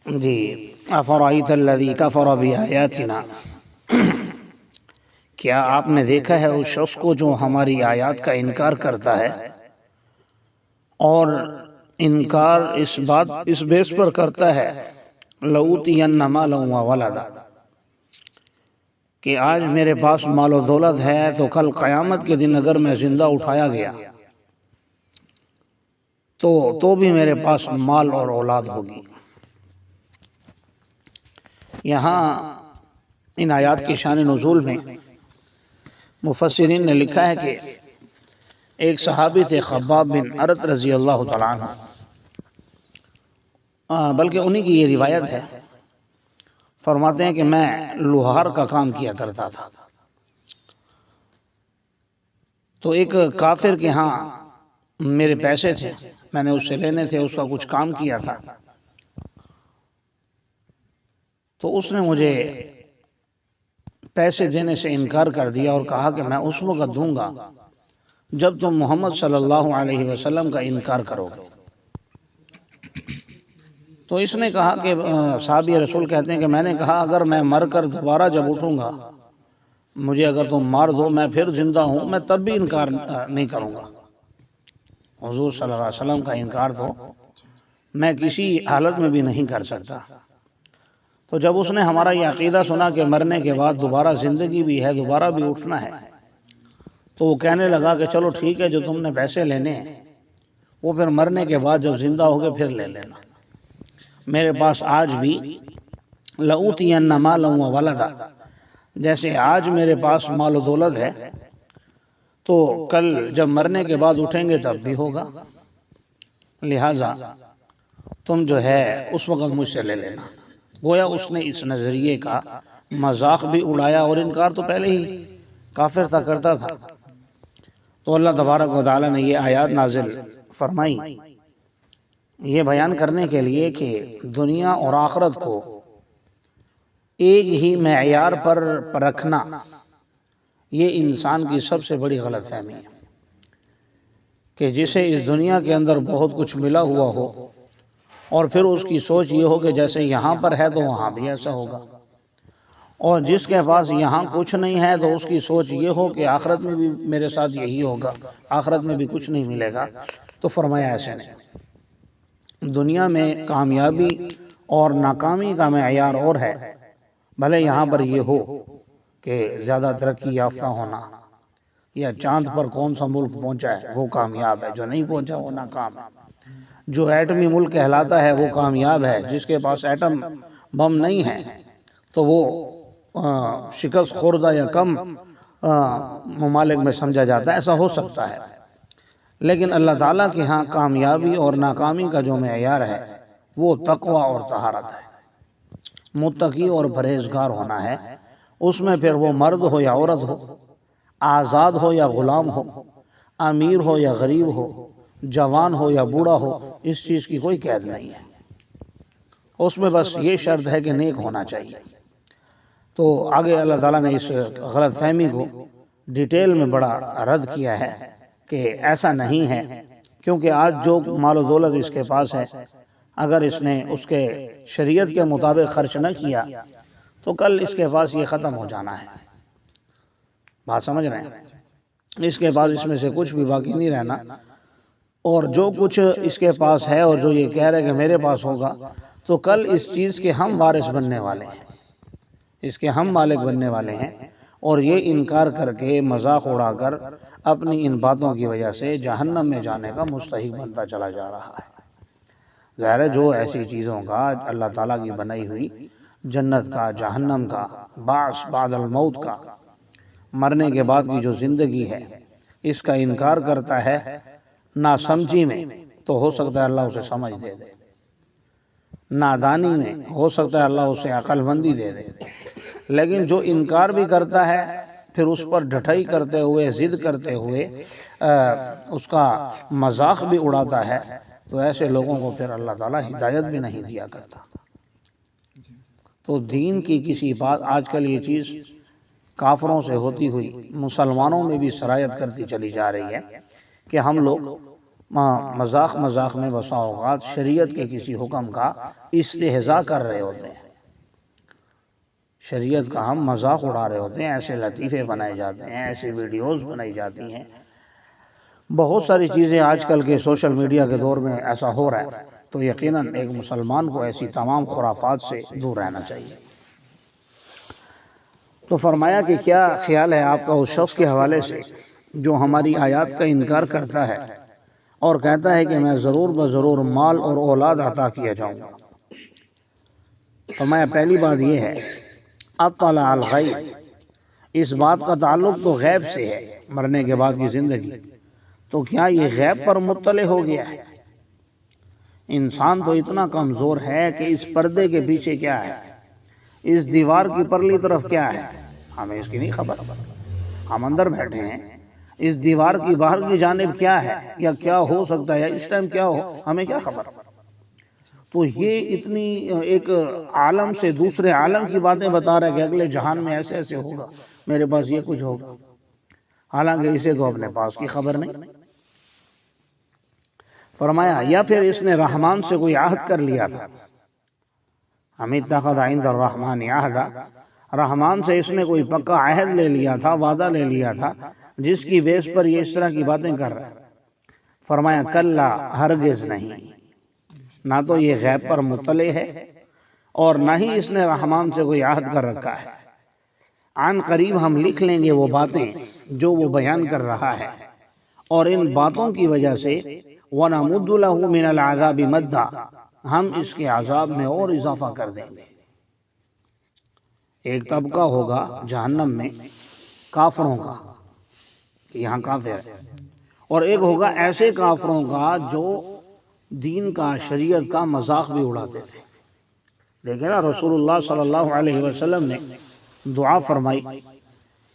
جی، افرأیت الذی کفر بآیاتنا، کیا آپ نے دیکھا ہے اس شخص کو جو ہماری آیات کا انکار کرتا ہے، اور انکار اس بیس پر کرتا ہے لَأُوتِيَنَّ مَالًا وَوَلَدًا، کہ آج میرے پاس مال و دولت ہے تو کل قیامت کے دن اگر میں زندہ اٹھایا گیا تو بھی میرے پاس مال اور اولاد ہوگی۔ یہاں ان آیات کی شان نزول میں مفسرین نے لکھا ہے کہ ایک صحابی تھے خباب بن ارت رضی اللہ تعالیٰ عنہ، بلکہ انہی کی یہ روایت ہے، فرماتے ہیں کہ میں لوہار کا کام کیا کرتا تھا، تو ایک کافر کے ہاں میرے پیسے تھے، میں نے اس سے لینے تھے، اس کا کچھ کام کیا تھا، تو اس نے مجھے پیسے دینے سے انکار کر دیا اور کہا کہ میں اس وقت دوں گا جب تم محمد صلی اللہ علیہ وسلم کا انکار کرو گے۔ تو اس نے کہا کہ صحابی رسول کہتے ہیں کہ میں نے کہا اگر میں مر کر دوبارہ جب اٹھوں گا، مجھے اگر تم مار دو، میں پھر زندہ ہوں، میں تب بھی انکار نہیں کروں گا۔ حضور صلی اللہ علیہ وسلم کا انکار تو میں کسی حالت میں بھی نہیں کر سکتا۔ تو جب اس نے ہمارا یہ عقیدہ سنا کہ مرنے کے بعد دوبارہ زندگی بھی ہے، دوبارہ بھی اٹھنا ہے، تو وہ کہنے لگا کہ چلو ٹھیک ہے، جو تم نے پیسے لینے ہیں وہ پھر مرنے کے بعد جب زندہ ہوگے پھر لے لینا۔ میرے پاس آج بھی لَأُوتِيَنَّ مَالًا وَوَلَدًا، جیسے آج میرے پاس مال و دولت ہے تو کل جب مرنے کے بعد اٹھیں گے تب بھی ہوگا، لہٰذا تم جو ہے اس وقت مجھ سے لے لینا۔ گویا اس نے اس نظریے کا مذاق بھی اڑایا، اور انکار تو پہلے ہی کافر تھا، کرتا تھا۔ تو اللہ تبارک و تعالیٰ نے یہ آیات نازل فرمائی یہ بیان کرنے کے لیے کہ دنیا اور آخرت کو ایک ہی معیار پر رکھنا یہ انسان کی سب سے بڑی غلط فہمی ہے، کہ جسے اس دنیا کے اندر بہت کچھ ملا ہوا ہو اور پھر اس کی سوچ یہ ہو کہ جیسے یہاں پر ہے تو وہاں بھی ایسا ہوگا، اور جس کے پاس یہاں کچھ نہیں ہے تو اس کی سوچ یہ ہو کہ آخرت میں بھی میرے ساتھ یہی ہوگا، آخرت میں بھی کچھ نہیں ملے گا۔ تو فرمایا ایسے نہیں، دنیا میں کامیابی اور ناکامی کا معیار اور ہے، بھلے یہاں پر یہ ہو کہ زیادہ ترقی یافتہ ہونا، یا چاند پر کون سا ملک پہنچا ہے وہ کامیاب ہے، جو نہیں پہنچا وہ ناکام ہے۔ جو ایٹمی ملک کہلاتا ہے وہ کامیاب ہے، جس کے پاس ایٹم بم نہیں ہے تو وہ شکست خوردہ یا کم ممالک میں سمجھا جاتا ہے، ایسا ہو سکتا ہے۔ لیکن اللہ تعالیٰ کے ہاں کامیابی اور ناکامی کا جو معیار ہے وہ تقوی اور طہارت ہے، متقی اور پرہیزگار ہونا ہے۔ اس میں پھر وہ مرد ہو یا عورت ہو، آزاد ہو یا غلام ہو، امیر ہو یا غریب ہو، جوان ہو یا بوڑھا ہو، اس چیز کی کوئی قید نہیں ہے۔ اس میں بس یہ شرط ہے کہ نیک ہونا چاہیے۔ تو آگے اللہ تعالیٰ نے اس غلط فہمی کو ڈیٹیل میں بڑا رد کیا ہے کہ ایسا نہیں ہے، کیونکہ آج جو مال و دولت اس کے پاس ہے اگر اس نے اس کے شریعت کے مطابق خرچ نہ کیا تو کل اس کے پاس یہ ختم ہو جانا ہے۔ بات سمجھ رہے ہیں؟ اس کے پاس اس میں سے کچھ بھی باقی نہیں رہنا، اور جو کچھ اس کے پاس ہے اور جو یہ کہہ رہے کہ میرے پاس ہوگا، تو کل اس چیز کے ہم وارث بننے والے ہیں، اس کے ہم مالک بننے والے ہیں، اور یہ انکار کر کے مذاق اڑا کر اپنی ان باتوں کی وجہ سے جہنم میں جانے کا مستحق بنتا چلا جا رہا ہے۔ ظاہر ہے جو ایسی چیزوں کا اللہ تعالیٰ کی بنائی ہوئی جنت کا، جہنم کا، بعث بعد الموت کا، مرنے کے بعد کی جو زندگی ہے، اس کا انکار کرتا ہے ناسمجھی میں، تو ہو سکتا ہے اللہ اسے سمجھ دے دے، نادانی میں ہو سکتا ہے اللہ اسے عقل مندی دے دے، لیکن جو انکار بھی کرتا ہے پھر اس پر ڈھٹائی کرتے ہوئے، ضد کرتے ہوئے اس کا مذاق بھی اڑاتا ہے، تو ایسے لوگوں کو پھر اللہ تعالیٰ ہدایت بھی نہیں دیا کرتا۔ تو دین کی کسی بات، آج کل یہ چیز کافروں سے ہوتی ہوئی مسلمانوں میں بھی سرایت کرتی چلی جا رہی ہے کہ ہم لوگ مذاق مذاق میں بسا اوقات شریعت کے کسی حکم کا استہزاء کر رہے ہوتے ہیں، شریعت کا ہم مذاق اڑا رہے ہوتے ہیں، ایسے لطیفے بنائے جاتے ہیں، ایسے ویڈیوز بنائی جاتی ہیں، بہت ساری چیزیں آج کل کے سوشل میڈیا کے دور میں ایسا ہو رہا ہے، تو یقیناً ایک مسلمان کو ایسی تمام خرافات سے دور رہنا چاہیے۔ تو فرمایا کہ کیا خیال ہے آپ کا اس شخص کے حوالے سے جو ہماری آیات کا انکار کرتا ہے اور کہتا ہے کہ میں ضرور بضرور مال اور اولاد عطا کیا جاؤں گا۔ فرمایا پہلی بات یہ ہے اطلع الغیب، اس بات کا تعلق تو غیب سے ہے، مرنے کے بعد کی زندگی، تو کیا یہ غیب پر مطلع ہو گیا ہے؟ انسان تو اتنا کمزور ہے کہ اس پردے کے پیچھے کیا ہے، اس دیوار کی پرلی طرف کیا ہے، ہمیں اس کی نہیں خبر، ہم اندر بیٹھے ہیں، اس دیوار کی باہر کی جانب کیا ہے یا کیا ہو سکتا ہے، اس ٹائم کیا ہو، ہمیں کیا خبر۔ تو یہ اتنی ایک عالم سے دوسرے عالم کی باتیں بتا رہا ہے کہ اگلے جہان میں ایسے ایسے ہوگا، میرے پاس یہ کچھ ہوگا، حالانکہ اسے تو اپنے پاس کی خبر نہیں۔ فرمایا یا پھر اس نے رحمان سے کوئی عہد کر لیا تھا، ہم اتخذ عند الرحمن عہدا، رحمان سے اس نے کوئی پکا عہد لے لیا تھا، وعدہ لے لیا تھا، جس کی بیس پر یہ اس طرح کی باتیں کر رہا ہے۔ فرمایا کلا، ہرگز نہیں، نہ تو یہ غیب پر مطلع ہے اور نہ ہی اس نے رحمان سے کوئی عہد کر رکھا ہے۔ عن قریب ہم لکھ لیں گے وہ باتیں جو وہ بیان کر رہا ہے، اور ان باتوں کی وجہ سے وَنَمُدُّ لَهُ مِنَ الْعَذَابِ مَدًّا، ہم اس کے عذاب میں اور اضافہ کر دیں گے۔ ایک طبقہ ہوگا جہنم میں کافروں کا کہ یہاں کافر ہے، اور ایک ہوگا ایسے کافروں کا جو دین کا شریعت کا مذاق بھی اڑاتے تھے۔ لیکن رسول اللہ صلی اللہ علیہ وسلم نے دعا فرمائی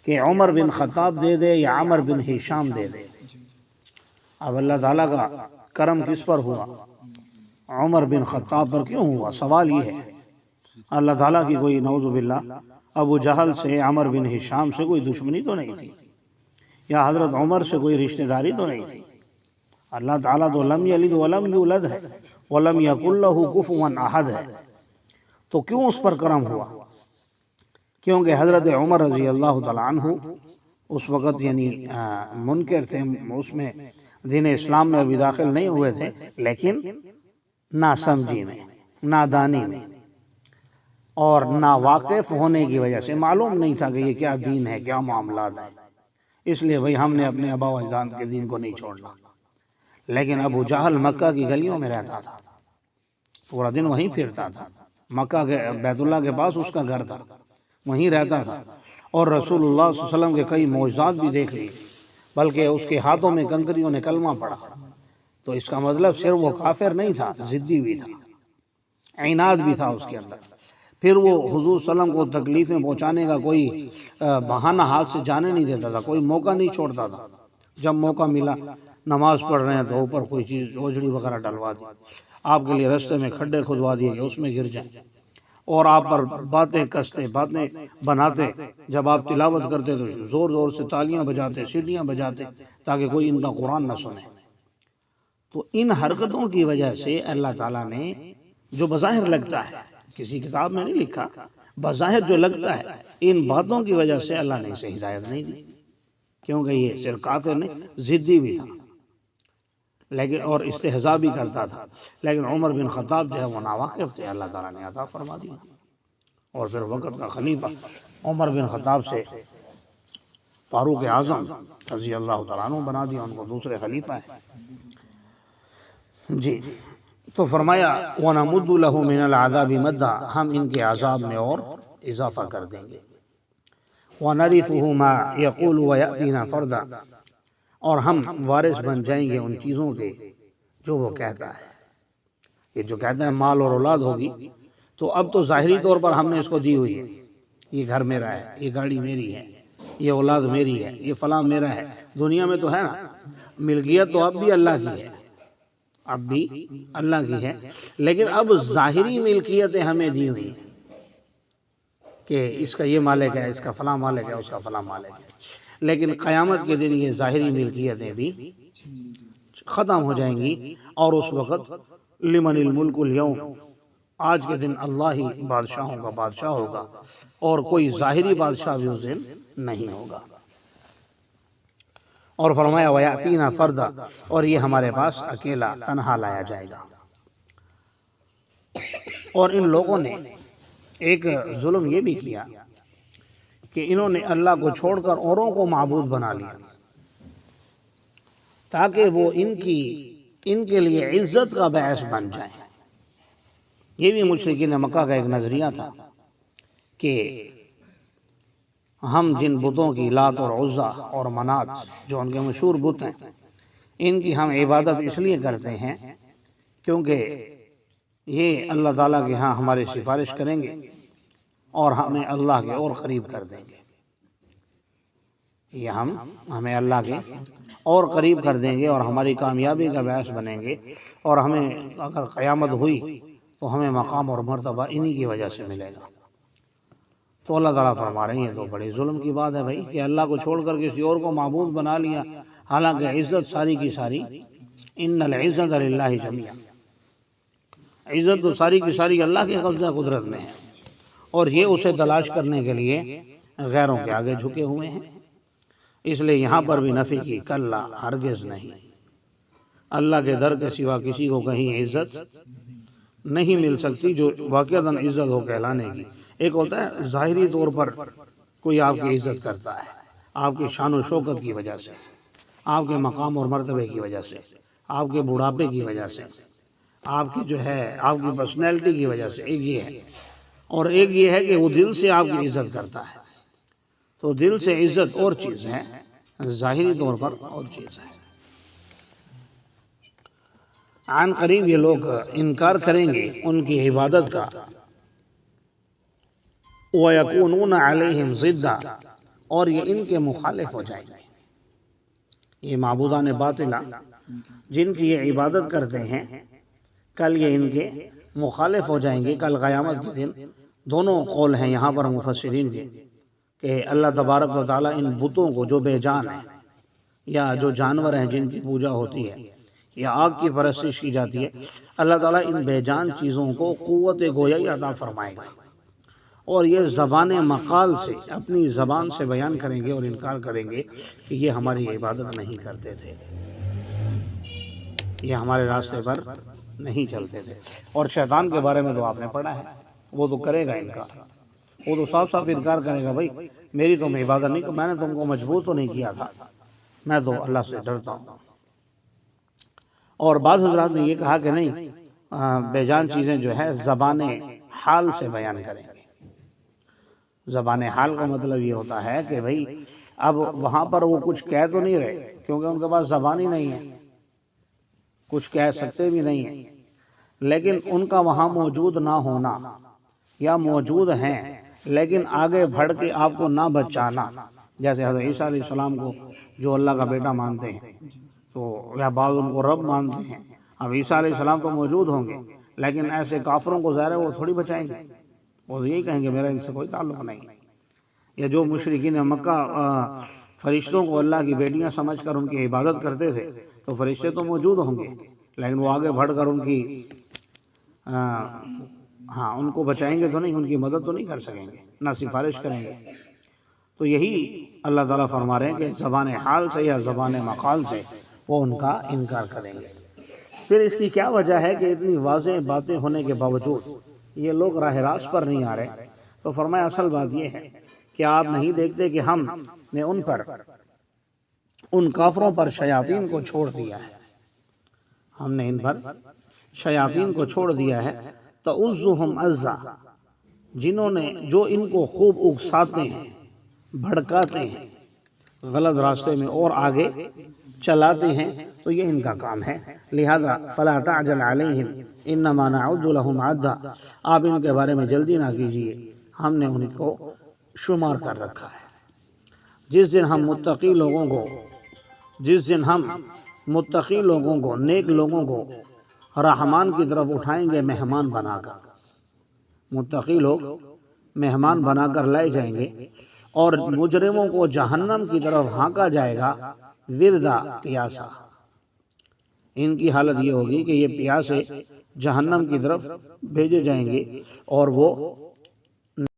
کہ عمر بن خطاب دے دے یا عمر بن ہشام دے دے۔ اب اللہ تعالیٰ کا کرم کس پر ہوا؟ عمر بن خطاب پر کیوں ہوا؟ سوال یہ ہے، اللہ تعالیٰ کی کوئی نعوذ باللہ ابو جہل سے، عمر بن ہشام سے کوئی دشمنی تو نہیں تھی، یا حضرت عمر سے کوئی رشتہ داری تو نہیں تھی؟ اللہ تعالیٰ تو لم یلد ولم یولد ہے، ولم یکن لہ کفوا احد ہے، تو کیوں اس پر کرم ہوا؟ کیونکہ حضرت عمر رضی اللہ تعالیٰ عنہ اس وقت یعنی منکر تھے، اس میں دین اسلام میں ابھی داخل نہیں ہوئے تھے، لیکن ناسمجھی میں، نادانی میں اور ناواقف ہونے کی وجہ سے معلوم نہیں تھا کہ یہ کیا دین ہے، کیا معاملات ہیں، اس لیے بھئی ہم نے اپنے آبا و اجداد کے دین کو نہیں چھوڑنا۔ لیکن ابو جہل مکہ کی گلیوں میں رہتا تھا، پورا دن وہیں پھرتا تھا، مکہ کے بیت اللہ کے پاس اس کا گھر تھا، وہیں رہتا تھا، اور رسول اللہ صلی اللہ علیہ وسلم کے کئی معجزات بھی دیکھ لیے، بلکہ اس کے ہاتھوں میں کنکریوں نے کلمہ پڑھا۔ تو اس کا مطلب صرف وہ کافر نہیں تھا، ضدی بھی تھا، عناد بھی تھا اس کے اندر۔ پھر وہ حضور صلی اللہ علیہ وسلم کو تکلیفیں پہنچانے کا کوئی بہانہ ہاتھ سے جانے نہیں دیتا تھا، کوئی موقع نہیں چھوڑتا تھا۔ جب موقع ملا، نماز پڑھ رہے ہیں تو اوپر کوئی چیز اوجڑی وغیرہ ڈلوا دی، آپ کے لیے رستے میں کھڈے کھدوا دیے کہ اس میں گر جائیں، اور آپ پر باتیں کستے، باتیں بناتے، جب آپ تلاوت کرتے تو زور زور سے تالیاں بجاتے، سیٹیاں بجاتے، تاکہ کوئی ان کا قرآن نہ سنے۔ تو ان حرکتوں کی وجہ سے اللہ تعالیٰ نے، جو بظاہر لگتا ہے، کسی کتاب میں نہیں لکھا، بظاہر جو لگتا ہے، ان باتوں کی وجہ سے اللہ نے اسے ہدایت نہیں دی، کیونکہ یہ صرف کافر نہیں، ضدی بھی تھا، لیکن اور استہزاء بھی کرتا تھا، لیکن عمر بن خطاب جو ہے وہ ناواقف تھے، اللہ تعالیٰ نے عطا فرما دیا، اور پھر وقت کا خلیفہ عمر بن خطاب سے فاروق اعظم رضی اللہ تعالیٰ عنہ بنا دیا، ان کو دوسرے خلیفہ ہیں۔ جی تو فرمایا وَنَمُدُّ لَهُ مِنَ الْعَذَابِ مَدًّا، ہم ان کے عذاب میں اور اضافہ کر دیں گے۔ وَنَرِثُهُ مَا يَقُولُ وَيَأْتِينَا فَرْدًا، اور ہم وارث بن جائیں گے ان چیزوں کے جو وہ کہتا ہے۔ یہ جو کہتا ہے مال اور اولاد ہوگی، تو اب تو ظاہری طور پر ہم نے اس کو دی ہوئی ہے، یہ گھر میرا ہے، یہ گاڑی میری ہے، یہ اولاد میری ہے، یہ فلاں میرا ہے، دنیا میں تو ہے نا، ملکیت تو اب بھی اللہ کی ہے، اب بھی اللہ کی ہے، لیکن اب ظاہری ملکیتیں ہمیں دی ہوئی ہیں کہ اس کا یہ مالک ہے، اس کا فلاں مالک ہے، اس کا فلاں مالک ہے، لیکن قیامت کے دن یہ ظاہری ملکیتیں بھی ختم ہو جائیں گی، اور اس وقت لمن الملک اليوم، آج کے دن اللہ ہی بادشاہوں کا بادشاہ ہوگا، اور کوئی ظاہری بادشاہ بھی اس دن نہیں ہوگا۔ اور فرمایا وَيَأْتِينَا فَرْدًا، اور یہ ہمارے پاس اکیلا تنہا لایا جائے گا۔ اور ان لوگوں نے ایک ظلم یہ بھی کیا کہ انہوں نے اللہ کو چھوڑ کر اوروں کو معبود بنا لیا، تاکہ وہ ان کے لیے عزت کا باعث بن جائیں۔ یہ بھی مشرکین مکہ کا ایک نظریہ تھا کہ ہم جن بتوں کی، لات اور عزا اور منات، جو ان کے مشہور بت ہیں، ان کی ہم عبادت اس لیے کرتے ہیں کیونکہ یہ اللہ تعالیٰ کے ہاں ہماری سفارش کریں گے اور ہمیں اللہ کے اور قریب کر دیں گے، یہ ہمیں اللہ کے اور قریب کر دیں گے اور ہماری کامیابی کا باعث بنیں گے، اور ہمیں اگر قیامت ہوئی تو ہمیں مقام اور مرتبہ انہی کی وجہ سے ملے گا۔ تو اللہ تعالیٰ فرما رہے ہیں یہ تو بڑے ظلم کی بات ہے بھائی، کہ اللہ کو چھوڑ کر کسی اور کو معبود بنا لیا، حالانکہ عزت ساری کی ساری ان العزت للہ جمیعا، عزت تو ساری کی ساری اللہ کے قبضہ قدرت میں ہے، اور یہ اسے تلاش کرنے کے لیے غیروں کے آگے جھکے ہوئے ہیں۔ اس لیے یہاں پر بھی نفی کی، کلا ہرگز نہیں، اللہ کے در کے سوا کسی کو کہیں عزت نہیں مل سکتی جو واقعتاً عزت ہو کہلانے کی۔ ایک ہوتا ہے ظاہری طور پر کوئی آپ کی عزت کرتا ہے، آپ کی شان و شوکت کی وجہ سے، آپ کے مقام اور مرتبے کی وجہ سے، آپ کے بڑھاپے کی وجہ سے، آپ کی جو ہے آپ کی پرسنالٹی کی وجہ سے، ایک یہ ہے، اور ایک یہ ہے کہ وہ دل سے آپ کی عزت کرتا ہے۔ تو دل سے عزت اور چیز ہے، ظاہری طور پر اور چیز ہے۔ عن قریب یہ لوگ انکار کریں گے ان کی عبادت کا، وَيَكُونُونَ عَلَيْهِمْ ضِدًّا، اور یہ ان کے مخالف ہو جائیں گے۔ یہ معبودان باطلہ جن کی یہ عبادت کرتے ہیں، کل یہ ان کے مخالف ہو جائیں گے، کل قیامت کے دن۔ دونوں قول ہیں یہاں پر مفسرین کے، کہ اللہ تبارک و تعالیٰ ان بتوں کو جو بے جان ہیں یا جو جانور ہیں جن کی پوجا ہوتی ہے یا آگ کی پرستش کی جاتی ہے، اللہ تعالیٰ ان بے جان چیزوں کو قوت گویائی عطا فرمائے گا، اور یہ زبان مقال سے، اپنی زبان سے بیان کریں گے اور انکار کریں گے کہ یہ ہماری عبادت نہیں کرتے تھے، یہ ہمارے راستے پر نہیں چلتے تھے۔ اور شیطان کے بارے میں تو آپ نے پڑھا ہے، وہ تو کرے گا انکار، وہ تو صاف صاف انکار کرے گا، بھائی میری تو میں عبادت نہیں، میں نے تم کو مجبور تو نہیں کیا تھا، میں تو اللہ سے ڈرتا ہوں۔ اور بعض حضرات نے یہ کہا کہ نہیں، بے جان چیزیں جو ہے زبان حال سے بیان کریں گے۔ زبان حال کا مطلب یہ ہوتا ہے کہ بھئی اب وہاں پر وہ کچھ کہہ تو نہیں رہے، کیونکہ ان کے پاس زبان ہی نہیں ہے، کچھ کہہ سکتے بھی نہیں ہیں، لیکن ان کا وہاں موجود نہ ہونا، یا موجود ہیں لیکن آگے بڑھ کے آپ کو نہ بچانا، جیسے حضرت عیسیٰ علیہ السلام کو جو اللہ کا بیٹا مانتے ہیں، تو یا بعض ان کو رب مانتے ہیں۔ اب عیسیٰ علیہ السلام تو موجود ہوں گے، لیکن ایسے کافروں کو ظاہر ہے وہ تھوڑی بچائیں گے، وہ یہی کہیں گے میرا ان سے کوئی تعلق نہیں۔ یا جو مشرکین مکہ فرشتوں کو اللہ کی بیٹیاں سمجھ کر ان کی عبادت کرتے تھے، تو فرشتے تو موجود ہوں گے، لیکن وہ آگے بڑھ کر ان کی ان کو بچائیں گے تو نہیں، ان کی مدد تو نہیں کر سکیں گے، نہ سفارش کریں گے۔ تو یہی اللہ تعالیٰ فرما رہے ہیں کہ زبان حال سے یا زبان مقال سے وہ ان کا انکار کریں گے۔ پھر اس کی کیا وجہ ہے کہ اتنی واضح باتیں ہونے کے باوجود یہ لوگ راہ راست پر نہیں آ رہے؟ تو فرمایا اصل بات یہ ہے کہ آپ نہیں دیکھتے کہ ہم نے ان کافروں پر شیاطین کو چھوڑ دیا ہے، ہم نے ان پر شیاطین کو چھوڑ دیا ہے، تَعُزُّهُمْ عَزًّا، جو ان کو خوب اکساتے ہیں، بھڑکاتے ہیں، غلط راستے میں اور آگے چلاتے ہیں، تو یہ ان کا کام ہے۔ لہذا فَلَا تَعْجَلْ عَلَيْهِمْ إِنَّمَا نَعُدُّ لَهُمْ عَدًّا، آپ ان کے بارے میں جلدی نہ کیجیے، ہم نے ان کو شمار کر رکھا ہے۔ جس دن ہم متقی لوگوں کو، نیک لوگوں کو رحمان کی طرف اٹھائیں گے مہمان بنا کر، متقی لوگ مہمان بنا کر لائے جائیں گے، اور مجرموں کو جہنم کی طرف ہانکا جائے گا، وردا پیاسا۔ ان کی حالت یہ ہوگی کہ یہ پیاسے جہنم کی طرف بھیجے جائیں گے اور وہ